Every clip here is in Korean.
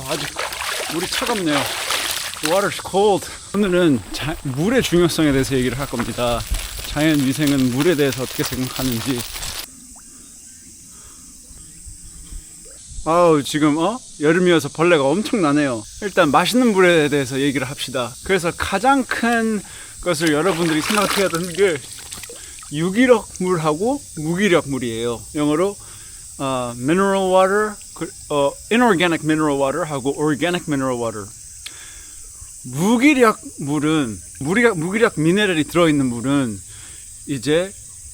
아직 물이 차갑네요. Water's cold. 오늘은 물의 중요성에 대해서 얘기를 할 겁니다. 자연위생은 물에 대해서 어떻게 생각하는지. 지금 여름이어서 벌레가 엄청나네요. 일단 맛있는 물에 대해서 얘기를 합시다. 그래서 가장 큰 것을 여러분들이 생각해야 되는 게 유기력 물하고 무기력 물이에요. 영어로 mineral water, inorganic mineral water 하고 organic mineral water. 무기력 물은 무기력 미네랄이 들어있는 물은 이제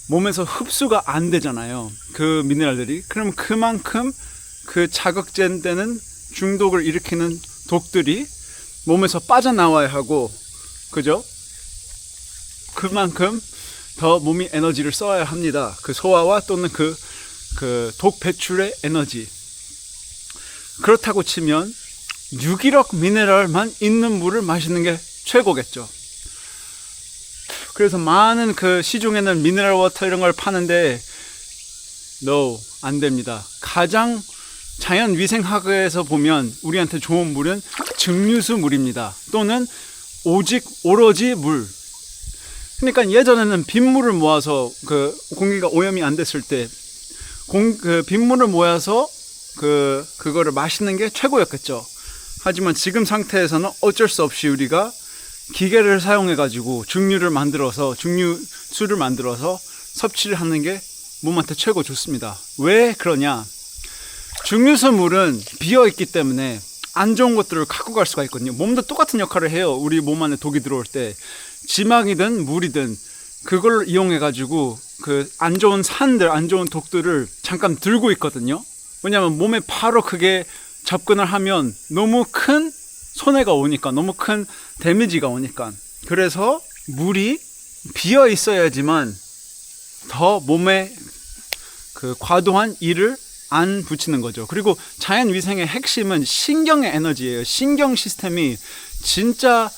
몸에서 흡수가 안 되잖아요. 그 미네랄들이. 그럼 그만큼 그 자극제되는 중독을 일으키는 독들이 몸에서 빠져나와야 하고, 그죠? 그만큼 더 몸이 에너지를 써야 합니다. 그 소화와 또는 그 독 배출의 에너지. 그렇다고 치면 유기력 미네랄만 있는 물을 마시는 게 최고겠죠. 그래서 많은 그 시중에는 미네랄 워터 이런 걸 파는데 no, 안 됩니다. 가장 자연위생학에서 보면 우리한테 좋은 물은 증류수 물입니다. 또는 오로지 물. 그러니까 예전에는 빗물을 모아서 그 공기가 오염이 안 됐을 때 그 빗물을 모아서 그거를 마시는 게 최고였겠죠. 하지만 지금 상태에서는 어쩔 수 없이 우리가 기계를 사용해 가지고 증류수를 만들어서 섭취를 하는 게 몸한테 최고 좋습니다. 왜 그러냐? 증류수 물은 비어 있기 때문에 안 좋은 것들을 갖고 갈 수가 있거든요. 몸도 똑같은 역할을 해요. 우리 몸 안에 독이 들어올 때 지막이든 물이든 그걸 이용해 가지고 그 안 좋은 산들, 안 좋은 독들을 잠깐 들고 있거든요. 왜냐하면 몸에 바로 그게 접근을 하면 너무 큰 손해가 오니까, 너무 큰 데미지가 오니까. 그래서 물이 비어 있어야지만 더 몸에 그 과도한 일을 안 붙이는 거죠. 그리고 자연위생의 핵심은 신경의 에너지예요. 신경 시스템이 진짜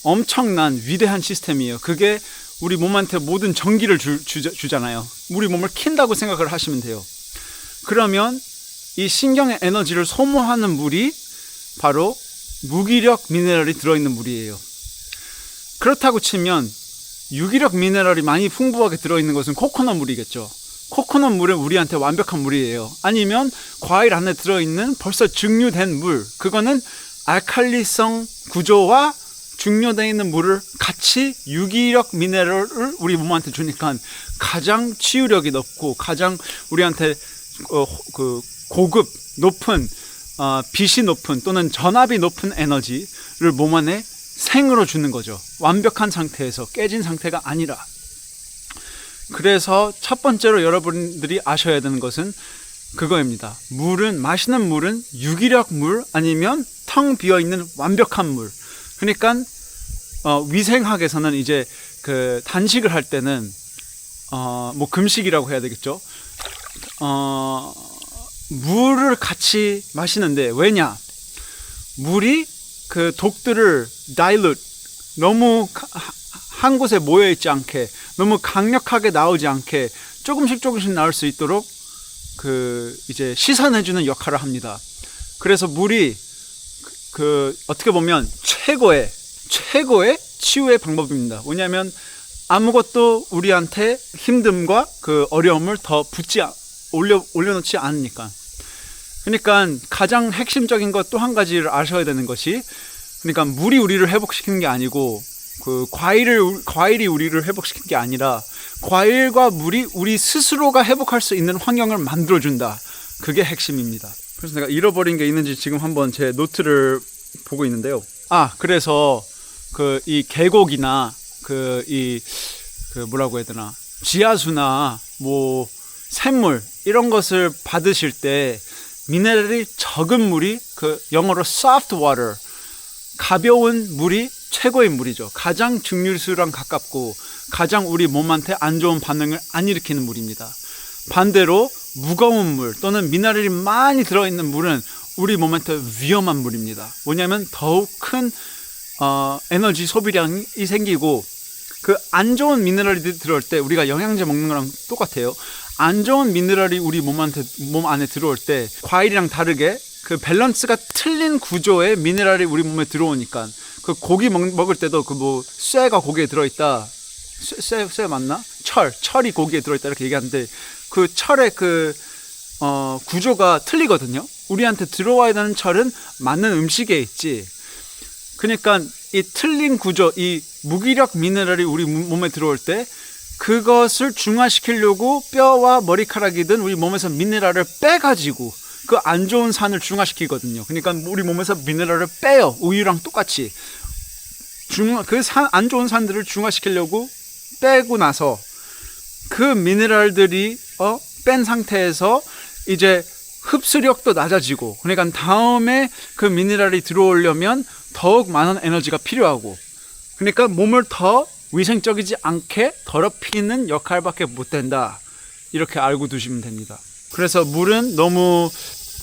엄청난 위대한 시스템이에요. 그게 우리 몸한테 모든 전기를 주잖아요. 우리 몸을 킨다고 생각을 하시면 돼요. 그러면 이 신경의 에너지를 소모하는 물이 바로 무기력 미네랄이 들어있는 물이에요. 그렇다고 치면 유기력 미네랄이 많이 풍부하게 들어있는 것은 코코넛 물이겠죠. 코코넛 물은 우리한테 완벽한 물이에요. 아니면 과일 안에 들어있는 벌써 증류된 물, 그거는 알칼리성 구조와 증류되어 있는 물을 같이 유기력 미네랄을 우리 몸한테 주니까 가장 치유력이 높고 가장 우리한테 고급, 높은, 빛이 높은 또는 전압이 높은 에너지를 몸 안에 생으로 주는 거죠. 완벽한 상태에서, 깨진 상태가 아니라. 그래서 첫 번째로 여러분들이 아셔야 되는 것은 그거입니다. 마시는 물은 유기력 물 아니면 텅 비어있는 완벽한 물. 그러니까 위생학에서는 이제 그 단식을 할 때는 뭐 금식이라고 해야 되겠죠. 물을 같이 마시는데, 왜냐? 물이 그 독들을 dilute, 너무 한 곳에 모여 있지 않게, 너무 강력하게 나오지 않게 조금씩 나올 수 있도록 이제 씻어내주는 역할을 합니다. 그래서 물이 어떻게 보면 최고의 치유의 방법입니다. 왜냐하면 아무것도 우리한테 힘듦과 그 어려움을 더 올려놓지 않으니까. 그러니까 가장 핵심적인 것 또 한 가지를 아셔야 되는 것이, 그러니까 물이 우리를 회복시키는 게 아니고 그 과일이 우리를 회복시키는 게 아니라 과일과 물이 우리 스스로가 회복할 수 있는 환경을 만들어준다. 그게 핵심입니다. 그래서 내가 잃어버린 게 있는지 지금 한번 제 노트를 보고 있는데요. 그래서 이 계곡이나 뭐라고 해야 되나, 지하수나 뭐 샘물 이런 것을 받으실 때 미네랄이 적은 물이 영어로 soft water, 가벼운 물이 최고의 물이죠. 가장 증류수랑 가깝고 가장 우리 몸한테 안 좋은 반응을 안 일으키는 물입니다. 반대로 무거운 물 또는 미네랄이 많이 들어있는 물은 우리 몸한테 위험한 물입니다. 왜냐하면 더욱 큰 에너지 소비량이 생기고, 그 안 좋은 미네랄이 들어올 때 우리가 영양제 먹는 거랑 똑같아요. 안 좋은 미네랄이 우리 몸 안에 들어올 때 과일이랑 다르게 그 밸런스가 틀린 구조의 미네랄이 우리 몸에 들어오니까 그 고기 먹을 때도 그 뭐 쇠가 고기에 들어있다. 쇠 맞나? 철이 고기에 들어있다 이렇게 얘기하는데 그 철의 그 구조가 틀리거든요. 우리한테 들어와야 되는 철은 맞는 음식에 있지. 그러니까 이 틀린 구조, 이 무기력 미네랄이 우리 몸에 들어올 때 그것을 중화시키려고 뼈와 머리카락이든 우리 몸에서 미네랄을 빼가지고 그 안 좋은 산을 중화시키거든요. 그러니까 우리 몸에서 미네랄을 빼요. 우유랑 똑같이. 그 안 좋은 산들을 중화시키려고 빼고 나서 그 미네랄들이 뺀 상태에서 이제 흡수력도 낮아지고, 그러니까 다음에 그 미네랄이 들어오려면 더욱 많은 에너지가 필요하고, 그러니까 몸을 더 위생적이지 않게 더럽히는 역할밖에 못 된다. 이렇게 알고 두시면 됩니다. 그래서 물은 너무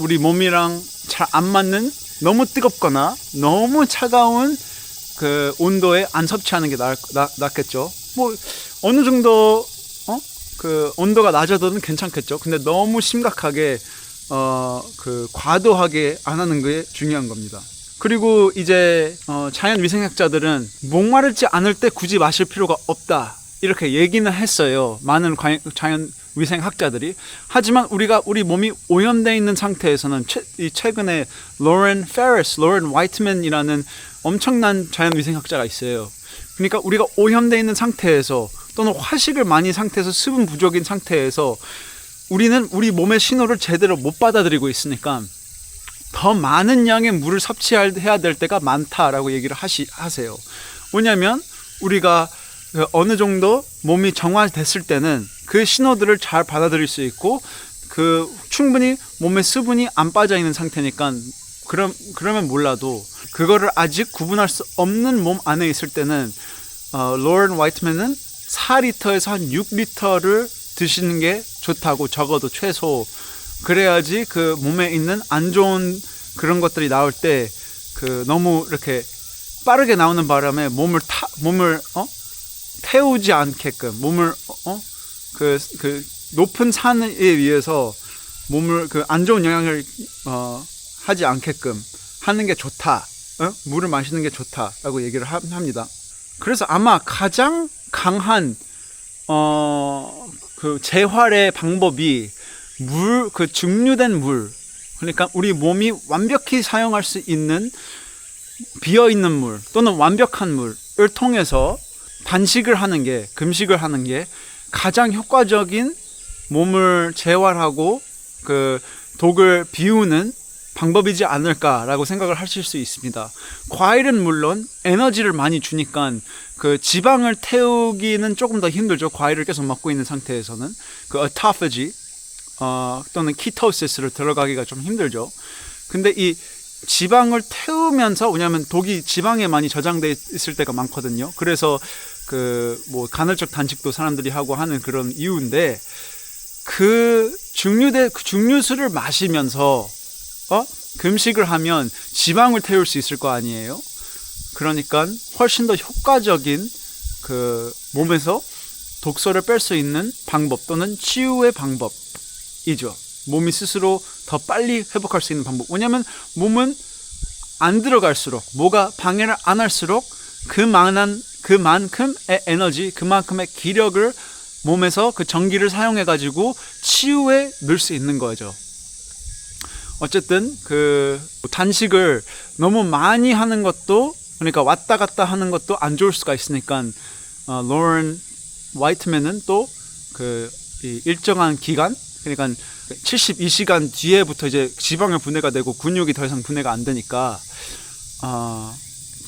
우리 몸이랑 잘 안 맞는, 너무 뜨겁거나 너무 차가운 그 온도에 안 섭취하는 게 낫겠죠. 뭐 어느 정도 그 온도가 낮아도는 괜찮겠죠. 근데 너무 심각하게 그 과도하게 안 하는 게 중요한 겁니다. 그리고 이제 자연위생학자들은 목마르지 않을 때 굳이 마실 필요가 없다 이렇게 얘기는 했어요. 많은 자연위생학자들이. 하지만 우리 몸이 오염되어 있는 상태에서는 최근에 로렌 화이트맨이라는 엄청난 자연위생학자가 있어요. 그러니까 우리가 오염되어 있는 상태에서 또는 화식을 많이 상태에서 수분 부족인 상태에서 우리는 우리 몸의 신호를 제대로 못 받아들이고 있으니까 더 많은 양의 물을 섭취해야 될 때가 많다라고 얘기를 하세요. 왜냐하면 우리가 어느 정도 몸이 정화됐을 때는 그 신호들을 잘 받아들일 수 있고 그 충분히 몸에 수분이 안 빠져 있는 상태니까 그러면 몰라도 그거를 아직 구분할 수 없는 몸 안에 있을 때는 로렌 화이트맨은 4리터에서 한 6리터를 드시는 게 좋다고, 적어도 최소. 그래야지 그 몸에 있는 안 좋은 그런 것들이 나올 때 그 너무 이렇게 빠르게 나오는 바람에 몸을 태우지 않게끔, 몸을 그 높은 산에 의해서 몸을 그 안 좋은 영향을 하지 않게끔 하는 게 좋다. 물을 마시는 게 좋다라고 얘기를 합니다. 그래서 아마 가장 강한 그 재활의 방법이 그 증류된 물, 그러니까 우리 몸이 완벽히 사용할 수 있는 비어있는 물 또는 완벽한 물을 통해서 단식을 하는 게, 금식을 하는 게 가장 효과적인 몸을 재활하고 그 독을 비우는 방법이지 않을까라고 생각을 하실 수 있습니다. 과일은 물론 에너지를 많이 주니까 그 지방을 태우기는 조금 더 힘들죠. 과일을 계속 먹고 있는 상태에서는 그 autophagy 또는 키토시스를 들어가기가 좀 힘들죠. 근데 이 지방을 태우면서, 왜냐하면 독이 지방에 많이 저장돼 있을 때가 많거든요. 그래서 그 뭐 간헐적 단식도 사람들이 하고 하는 그런 이유인데, 그 증류수를 마시면서 금식을 하면 지방을 태울 수 있을 거 아니에요. 그러니까 훨씬 더 효과적인 그 몸에서 독소를 뺄 수 있는 방법 또는 치유의 방법이죠. 몸이 스스로 더 빨리 회복할 수 있는 방법. 왜냐하면 몸은 안 들어갈수록, 뭐가 방해를 안 할수록 그만큼의 에너지, 그만큼의 기력을 몸에서 그 전기를 사용해 가지고 치유에 넣을 수 있는 거죠. 어쨌든 그 단식을 너무 많이 하는 것도, 그러니까 왔다 갔다 하는 것도 안 좋을 수가 있으니까 로렌 화이트맨은 또 그 일정한 기간, 그러니까 72시간 뒤에부터 이제 지방의 분해가 되고 근육이 더 이상 분해가 안 되니까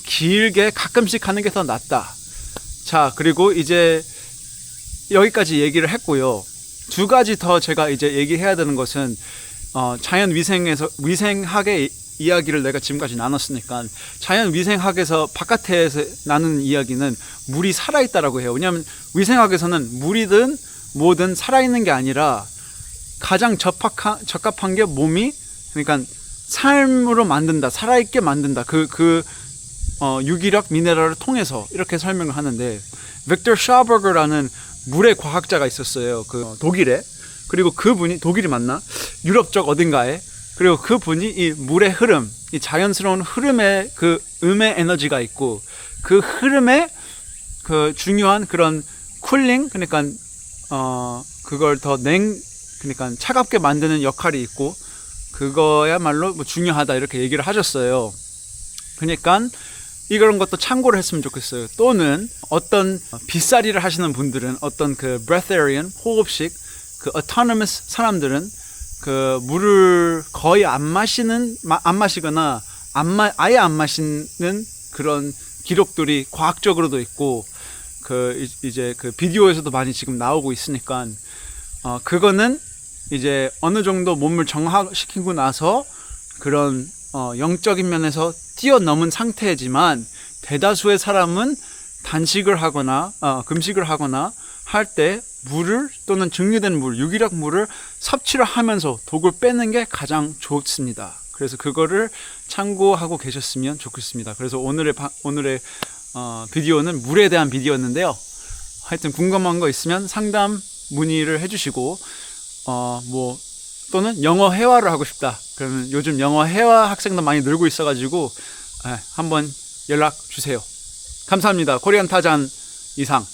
길게 가끔씩 하는 게 더 낫다. 자, 그리고 이제 여기까지 얘기를 했고요. 두 가지 더 제가 이제 얘기해야 되는 것은 위생학의 이야기를 내가 지금까지 나눴으니까 자연위생학에서 바깥에서 나누는 이야기는 물이 살아있다라고 해요. 왜냐하면 위생학에서는 물이든 뭐든 살아있는 게 아니라 가장 적합한 게 몸이, 그러니까 삶으로 만든다, 살아있게 만든다. 유기력 미네랄을 통해서 이렇게 설명을 하는데, 빅터 샤버거라는 물의 과학자가 있었어요. 그 독일에. 그리고 그분이, 독일이 맞나? 유럽 쪽 어딘가에 그리고 그 분이 이 물의 흐름, 이 자연스러운 흐름에 그 음의 에너지가 있고 그 흐름에 그 중요한 그런 쿨링, 그러니까 그걸 더 그러니까 차갑게 만드는 역할이 있고 그거야말로 뭐 중요하다 이렇게 얘기를 하셨어요. 그러니까 이런 것도 참고를 했으면 좋겠어요. 또는 어떤 빗살이를 하시는 분들은 어떤 그 breatharian 호흡식 그 autonomous 사람들은 그 물을 거의 안 마시거나 아예 안 마시는 그런 기록들이 과학적으로도 있고 그 이제 그 비디오에서도 많이 지금 나오고 있으니까 그거는 이제 어느 정도 몸을 정화시키고 나서 그런 영적인 면에서 뛰어넘은 상태지만 대다수의 사람은 단식을 하거나 금식을 하거나 할 때 물을 또는 증류된 물, 유기력 물을 섭취를 하면서 독을 빼는 게 가장 좋습니다. 그래서 그거를 참고하고 계셨으면 좋겠습니다. 그래서 오늘의 비디오는 물에 대한 비디오였는데요. 하여튼 궁금한 거 있으면 상담 문의를 해주시고 뭐 또는 영어 회화를 하고 싶다. 그러면 요즘 영어 회화 학생도 많이 늘고 있어가지고 한번 연락 주세요. 감사합니다. 코리안 타잔 이상.